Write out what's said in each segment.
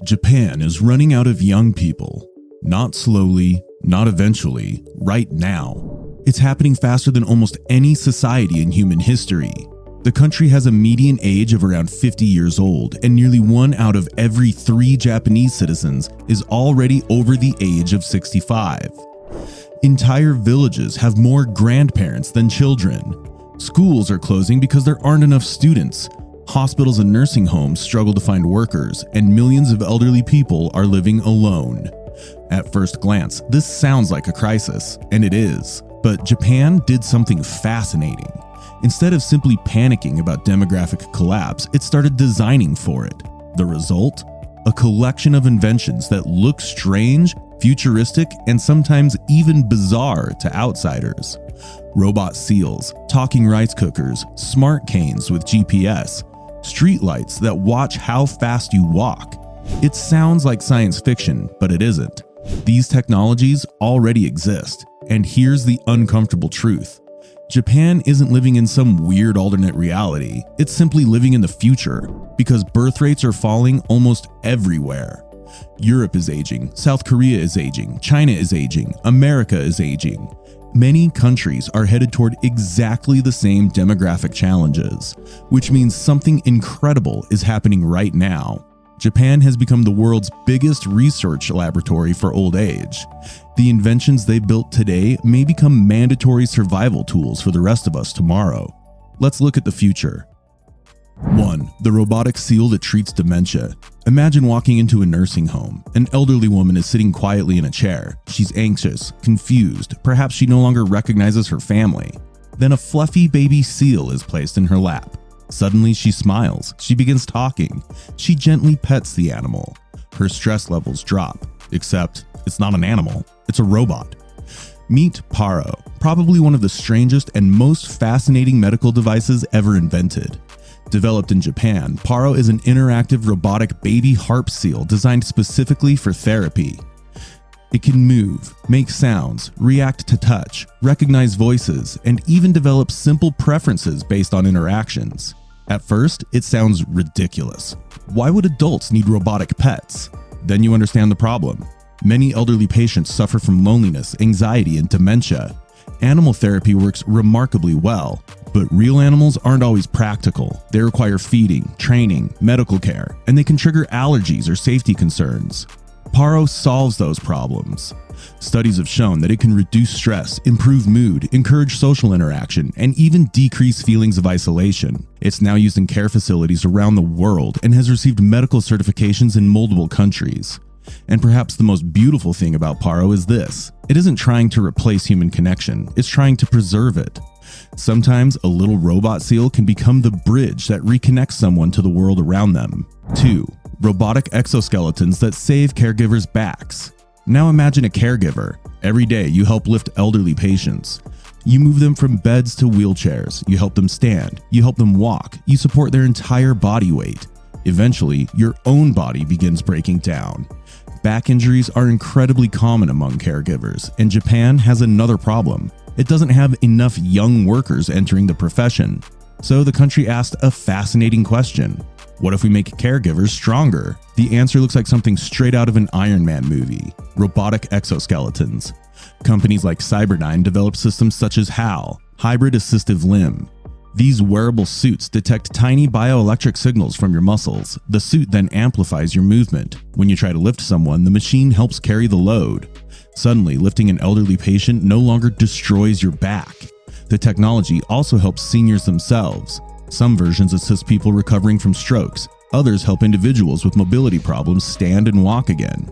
Japan is running out of young people. Not slowly, not eventually, right now. It's happening faster than almost any society in human history. The country has a median age of around 50 years old, and nearly 1 out of every 3 Japanese citizens is already over the age of 65. Entire villages have more grandparents than children. Schools are closing because there aren't enough students. Hospitals and nursing homes struggle to find workers, and millions of elderly people are living alone. At first glance, this sounds like a crisis, and it is. But Japan did something fascinating. Instead of simply panicking about demographic collapse, it started designing for it. The result? A collection of inventions that look strange, futuristic, and sometimes even bizarre to outsiders. Robot seals, talking rice cookers, smart canes with GPS, streetlights that watch how fast you walk. It sounds like science fiction, but it isn't. These technologies already exist, and here's the uncomfortable truth. Japan isn't living in some weird alternate reality, it's simply living in the future, because birth rates are falling almost everywhere. Europe is aging, South Korea is aging, China is aging, America is aging. Many countries are headed toward exactly the same demographic challenges, which means something incredible is happening right now. Japan has become the world's biggest research laboratory for old age. The inventions they built today may become mandatory survival tools for the rest of us tomorrow. Let's look at the future. 1. The robotic seal that treats dementia. Imagine walking into a nursing home. An elderly woman is sitting quietly in a chair. She's anxious, confused, perhaps she no longer recognizes her family. Then a fluffy baby seal is placed in her lap. Suddenly she smiles, she begins talking. She gently pets the animal. Her stress levels drop, except it's not an animal, it's a robot. Meet Paro, probably one of the strangest and most fascinating medical devices ever invented. Developed in Japan, Paro is an interactive robotic baby harp seal designed specifically for therapy. It can move, make sounds, react to touch, recognize voices, and even develop simple preferences based on interactions. At first, it sounds ridiculous. Why would adults need robotic pets? Then you understand the problem. Many elderly patients suffer from loneliness, anxiety, and dementia. Animal therapy works remarkably well, but real animals aren't always practical. They require feeding, training, medical care, and they can trigger allergies or safety concerns. Paro solves those problems. Studies have shown that it can reduce stress, improve mood, encourage social interaction, and even decrease feelings of isolation. It's now used in care facilities around the world and has received medical certifications in multiple countries. And perhaps the most beautiful thing about Paro is this: it isn't trying to replace human connection, it's trying to preserve it. Sometimes a little robot seal can become the bridge that reconnects someone to the world around them. 2. Robotic exoskeletons that save caregivers' backs. Now imagine a caregiver. Every day you help lift elderly patients. You move them from beds to wheelchairs, you help them stand, you help them walk, you support their entire body weight. Eventually, your own body begins breaking down. Back injuries are incredibly common among caregivers, and Japan has another problem. It doesn't have enough young workers entering the profession. So the country asked a fascinating question. What if we make caregivers stronger? The answer looks like something straight out of an Iron Man movie: robotic exoskeletons. Companies like Cyberdyne develop systems such as HAL, hybrid assistive limb. These wearable suits detect tiny bioelectric signals from your muscles. The suit then amplifies your movement. When you try to lift someone, the machine helps carry the load. Suddenly, lifting an elderly patient no longer destroys your back. The technology also helps seniors themselves. Some versions assist people recovering from strokes. Others help individuals with mobility problems stand and walk again.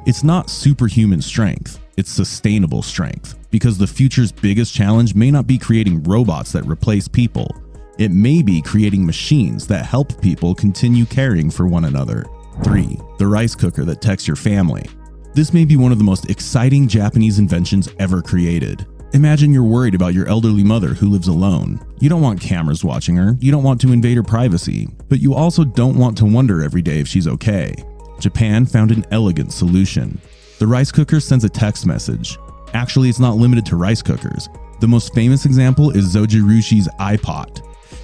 It's not superhuman strength, it's sustainable strength, because the future's biggest challenge may not be creating robots that replace people. It may be creating machines that help people continue caring for one another. 3. The rice cooker that texts your family. This may be one of the most exciting Japanese inventions ever created. Imagine you're worried about your elderly mother who lives alone. You don't want cameras watching her, you don't want to invade her privacy, but you also don't want to wonder every day if she's okay. Japan found an elegant solution. The rice cooker sends a text message. Actually, it's not limited to rice cookers. The most famous example is Zojirushi's iPot.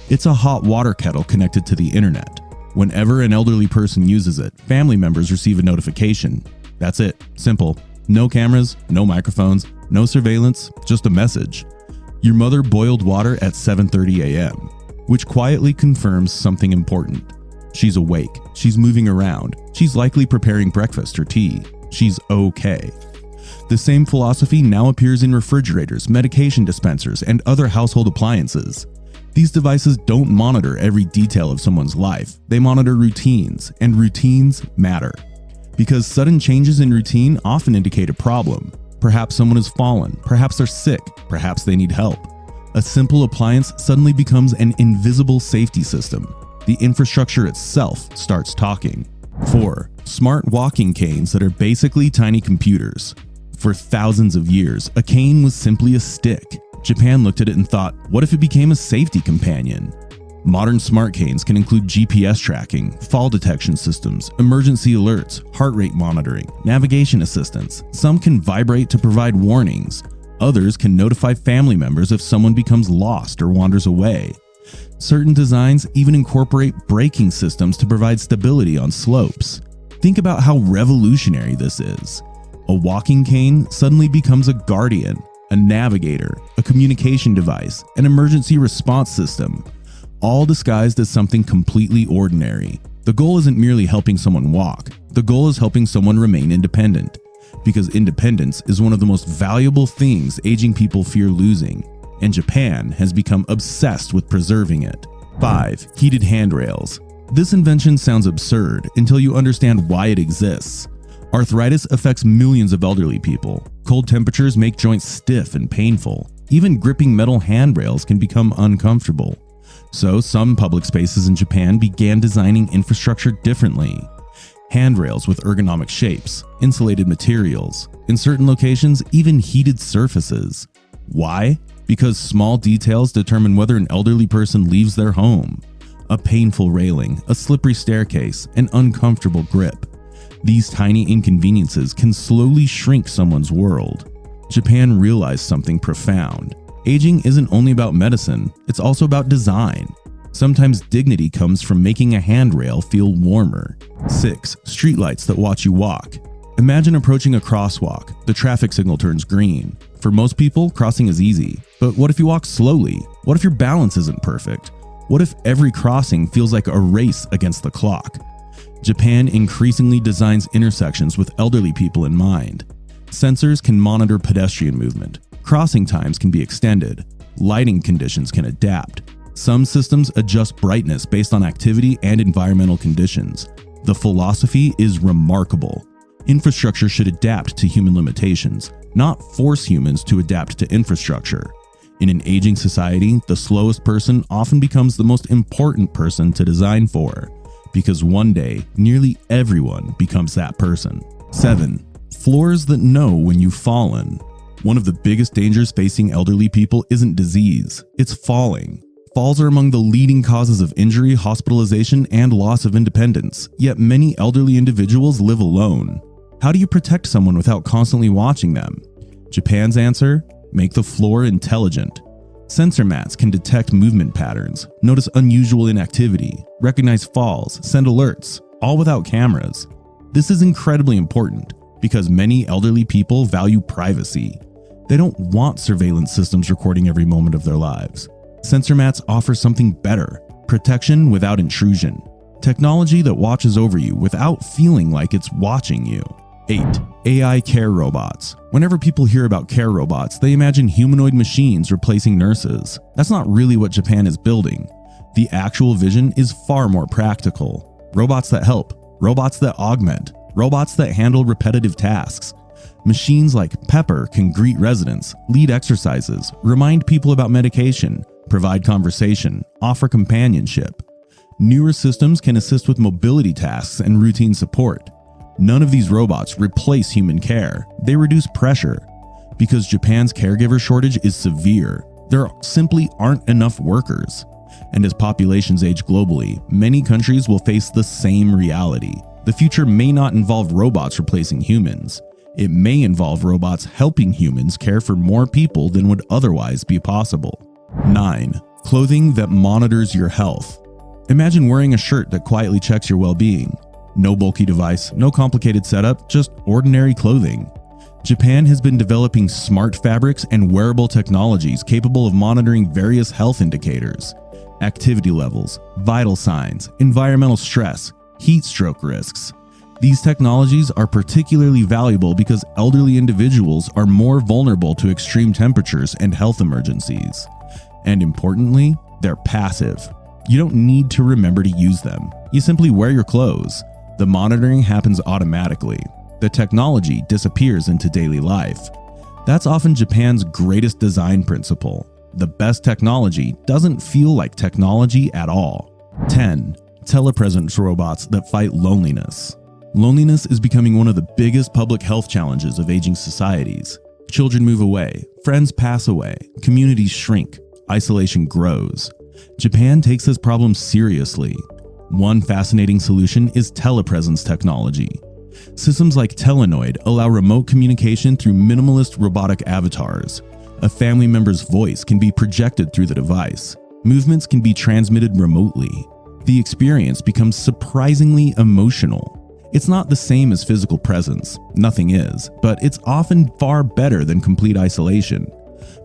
It's a hot water kettle connected to the internet. Whenever an elderly person uses it, family members receive a notification. That's it. Simple. No cameras, no microphones, no surveillance, just a message. Your mother boiled water at 7:30 a.m., which quietly confirms something important. She's awake. She's moving around. She's likely preparing breakfast or tea. She's okay. The same philosophy now appears in refrigerators, medication dispensers, and other household appliances. These devices don't monitor every detail of someone's life. They monitor routines, and routines matter. Because sudden changes in routine often indicate a problem. Perhaps someone has fallen, perhaps they're sick, perhaps they need help. A simple appliance suddenly becomes an invisible safety system. The infrastructure itself starts talking. 4. Smart walking canes that are basically tiny computers. For thousands of years, a cane was simply a stick. Japan looked at it and thought, what if it became a safety companion? Modern smart canes can include GPS tracking, fall detection systems, emergency alerts, heart rate monitoring, navigation assistance. Some can vibrate to provide warnings. Others can notify family members if someone becomes lost or wanders away. Certain designs even incorporate braking systems to provide stability on slopes. Think about how revolutionary this is. A walking cane suddenly becomes a guardian, a navigator, a communication device, an emergency response system, all disguised as something completely ordinary. The goal isn't merely helping someone walk. The goal is helping someone remain independent, because independence is one of the most valuable things aging people fear losing, and Japan has become obsessed with preserving it. 5. Heated handrails. This invention sounds absurd until you understand why it exists. Arthritis affects millions of elderly people. Cold temperatures make joints stiff and painful. Even gripping metal handrails can become uncomfortable. So some public spaces in Japan began designing infrastructure differently. Handrails with ergonomic shapes, insulated materials, in certain locations even heated surfaces. Why? Because small details determine whether an elderly person leaves their home. A painful railing, a slippery staircase, an uncomfortable grip. These tiny inconveniences can slowly shrink someone's world. Japan realized something profound. Aging isn't only about medicine, it's also about design. Sometimes dignity comes from making a handrail feel warmer. 6. Streetlights that watch you walk. Imagine approaching a crosswalk. The traffic signal turns green. For most people, crossing is easy. But what if you walk slowly? What if your balance isn't perfect? What if every crossing feels like a race against the clock? Japan increasingly designs intersections with elderly people in mind. Sensors can monitor pedestrian movement. Crossing times can be extended. Lighting conditions can adapt. Some systems adjust brightness based on activity and environmental conditions. The philosophy is remarkable. Infrastructure should adapt to human limitations, not force humans to adapt to infrastructure. In an aging society, the slowest person often becomes the most important person to design for, because one day, nearly everyone becomes that person. 7. Floors that know when you've fallen. One of the biggest dangers facing elderly people isn't disease, it's falling. Falls are among the leading causes of injury, hospitalization, and loss of independence, yet many elderly individuals live alone. How do you protect someone without constantly watching them? Japan's answer? Make the floor intelligent. Sensor mats can detect movement patterns, notice unusual inactivity, recognize falls, send alerts, all without cameras. This is incredibly important because many elderly people value privacy. They don't want surveillance systems recording every moment of their lives. Sensor mats offer something better: protection without intrusion. Technology that watches over you without feeling like it's watching you. 8. AI care robots. Whenever people hear about care robots, they imagine humanoid machines replacing nurses. That's not really what Japan is building. The actual vision is far more practical. Robots that help, robots that augment, robots that handle repetitive tasks. Machines like Pepper can greet residents, lead exercises, remind people about medication, provide conversation, offer companionship. Newer systems can assist with mobility tasks and routine support. None of these robots replace human care. They reduce pressure. Because Japan's caregiver shortage is severe, there simply aren't enough workers. And as populations age globally, many countries will face the same reality. The future may not involve robots replacing humans. It may involve robots helping humans care for more people than would otherwise be possible. 9. Clothing that monitors your health. Imagine wearing a shirt that quietly checks your well-being. No bulky device, no complicated setup, just ordinary clothing. Japan has been developing smart fabrics and wearable technologies capable of monitoring various health indicators, activity levels, vital signs, environmental stress, heat stroke risks. These technologies are particularly valuable because elderly individuals are more vulnerable to extreme temperatures and health emergencies. And importantly, they're passive. You don't need to remember to use them. You simply wear your clothes. The monitoring happens automatically. The technology disappears into daily life. That's often Japan's greatest design principle. The best technology doesn't feel like technology at all. 10. Telepresence robots that fight loneliness. Loneliness is becoming one of the biggest public health challenges of aging societies. Children move away, friends pass away, communities shrink, isolation grows. Japan takes this problem seriously. One fascinating solution is telepresence technology. Systems like Telenoid allow remote communication through minimalist robotic avatars. A family member's voice can be projected through the device. Movements can be transmitted remotely. The experience becomes surprisingly emotional. It's not the same as physical presence, nothing is, but it's often far better than complete isolation.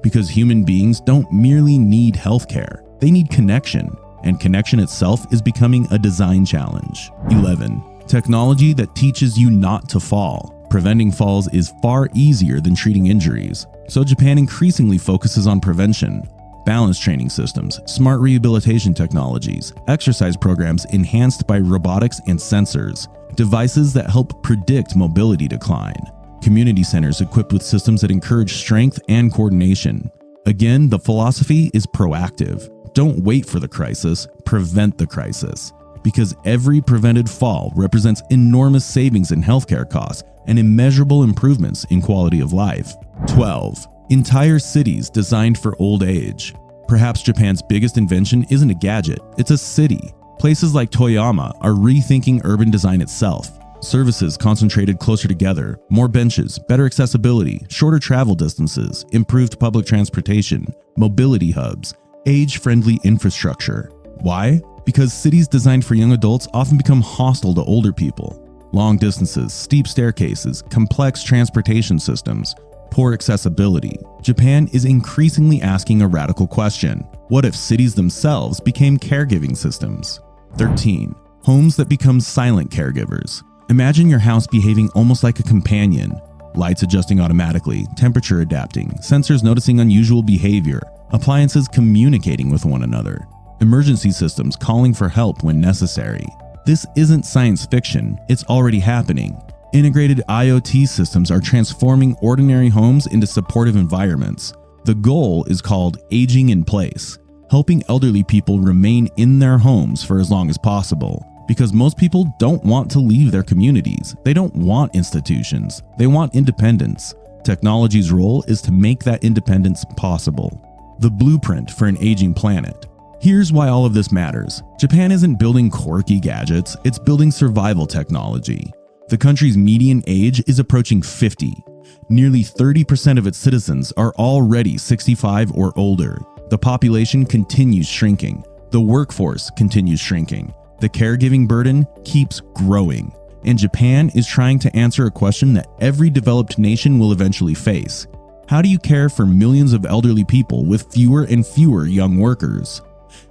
Because human beings don't merely need healthcare, they need connection, and connection itself is becoming a design challenge. 11. Technology that teaches you not to fall. Preventing falls is far easier than treating injuries, so Japan increasingly focuses on prevention. Balance training systems, smart rehabilitation technologies, exercise programs enhanced by robotics and sensors, devices that help predict mobility decline, community centers equipped with systems that encourage strength and coordination. Again, the philosophy is proactive. Don't wait for the crisis, prevent the crisis. Because every prevented fall represents enormous savings in healthcare costs and immeasurable improvements in quality of life. 12. Entire cities designed for old age. Perhaps Japan's biggest invention isn't a gadget, it's a city. Places like Toyama are rethinking urban design itself. Services concentrated closer together, more benches, better accessibility, shorter travel distances, improved public transportation, mobility hubs, age-friendly infrastructure. Why? Because cities designed for young adults often become hostile to older people. Long distances, steep staircases, complex transportation systems, poor accessibility. Japan is increasingly asking a radical question. What if cities themselves became caregiving systems? 13. Homes that become silent caregivers. Imagine your house behaving almost like a companion. Lights adjusting automatically, temperature adapting, sensors noticing unusual behavior, appliances communicating with one another. Emergency systems calling for help when necessary. This isn't science fiction, it's already happening. Integrated IoT systems are transforming ordinary homes into supportive environments. The goal is called aging in place, helping elderly people remain in their homes for as long as possible. Because most people don't want to leave their communities. They don't want institutions. They want independence. Technology's role is to make that independence possible. The blueprint for an aging planet. Here's why all of this matters. Japan isn't building quirky gadgets, it's building survival technology. The country's median age is approaching 50. Nearly 30% of its citizens are already 65 or older. The population continues shrinking. The workforce continues shrinking. The caregiving burden keeps growing. And Japan is trying to answer a question that every developed nation will eventually face. How do you care for millions of elderly people with fewer and fewer young workers?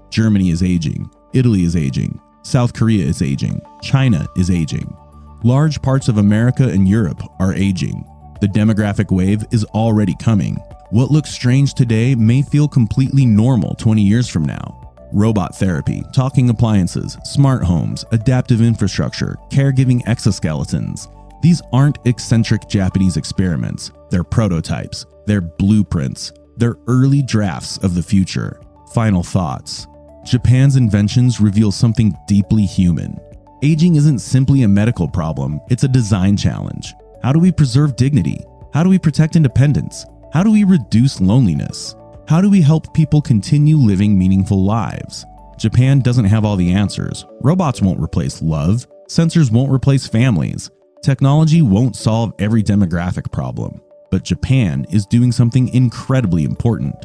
Germany is aging, Italy is aging, South Korea is aging, China is aging. Large parts of America and Europe are aging. The demographic wave is already coming. What looks strange today may feel completely normal 20 years from now. Robot therapy, talking appliances, smart homes, adaptive infrastructure, caregiving exoskeletons. These aren't eccentric Japanese experiments. They're prototypes. They're blueprints. They're early drafts of the future. Final thoughts. Japan's inventions reveal something deeply human. Aging isn't simply a medical problem, it's a design challenge. How do we preserve dignity? How do we protect independence? How do we reduce loneliness? How do we help people continue living meaningful lives? Japan doesn't have all the answers. Robots won't replace love. Sensors won't replace families. Technology won't solve every demographic problem. But Japan is doing something incredibly important.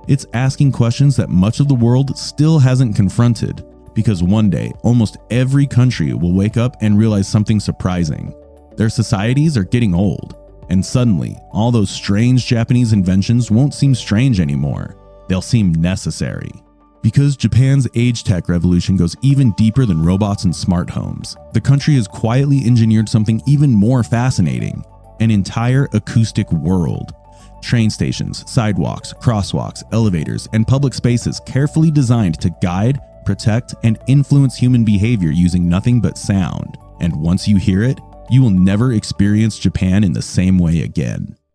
It's asking questions that much of the world still hasn't confronted. Because one day, almost every country will wake up and realize something surprising. Their societies are getting old, and suddenly, all those strange Japanese inventions won't seem strange anymore. They'll seem necessary. Because Japan's age tech revolution goes even deeper than robots and smart homes, the country has quietly engineered something even more fascinating: an entire acoustic world. Train stations, sidewalks, crosswalks, elevators, and public spaces carefully designed to guide, protect, and influence human behavior using nothing but sound. And once you hear it, you will never experience Japan in the same way again.